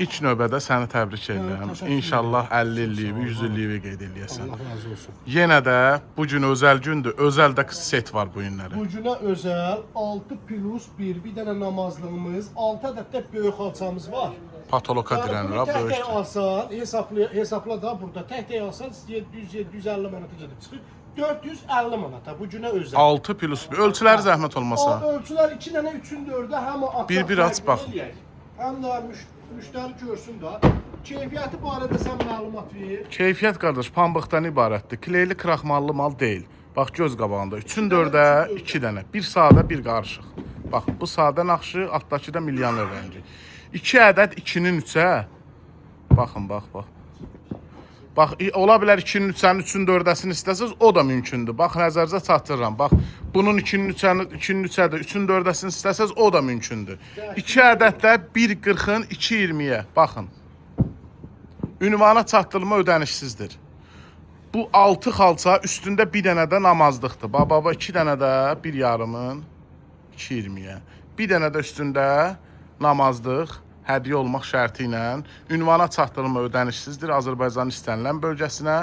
İlk növbədə səni təbrik edirəm. təşəkkür İnşallah edirəm. 50 illiyi, 100 illiyi qeyd eləyəsən. Allah razı olsun. Yenə də bu gün özəl gündür. Özəl də set var bu günləri. Bu günə özəl 6+1 bir dənə namazlığımız, 6 ədəd də böyük xalçamız var. Patoloqa dirənir ha Tək-tək böyükdür. alsan, hesabla da burada tək-tək alsan 700-750 manata gedib çıxır. 450 manata bu günə özəl. 6+1. Ölçüləri zəhmət olmasa. Ölçülər 2 dənə 3-ün 4-də həm açaq. Bir aç bax. Həm də müştəri görsün də. Keyfiyyəti barədə sən məlumat ver. Keyfiyyət qardaş pambıqdan ibarətdir. Kleyli kraxmallı mal deyil. Bax göz qabağında 3-ün 4-də 2 dənə. Bir sadə, bir qarışıq. Bax bu sadə naxşı, altdakı da milyoner rəngi. 2 ədəd 2-nin 3-ə. Baxın, bax. Bax, ola bilər 2-nin 3-nin 3-ün 4-əsini istəsəz, o da mümkündür. Bax, nəzərinizə çatdırıram. Bax, bunun 2-nin 3-də 3-ün 4-əsini istəsəz, o da mümkündür. 2 ədəddə 1.40-ın 2.20-yə. Baxın. Ünvana çatdırılma ödənişsizdir. Bu 6 xalça üstündə bir dənə də namazlıqdır. Baba 2 dənə də 1.5-ın 2.20-yə. Bir dənə də üstündə namazlıq hədiyyə olmaq şərti ilə ünvana çatdırılma ödənişsizdir. Azərbaycanın istənilən bölgəsinə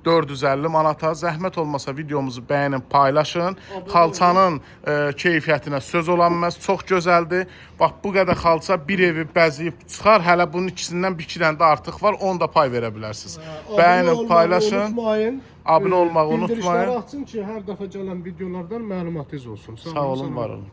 450 manata. Zəhmət olmasa videomuzu bəyənin, paylaşın. Xalçanın keyfiyyətinə söz olanmaz. Çox gözəldir. Bax, bu qədər xalça bir evi bəzəyib çıxar. Hələ bunun ikisindən bir iki dənə də artıq var. Onu da pay verə bilərsiniz. Bəyənin, paylaşın. Abunə olmağı unutmayın. Bildirişləri açın ki, hər dəfə gələn videolardan məlumatınız olsun. Sağ olun, var olun.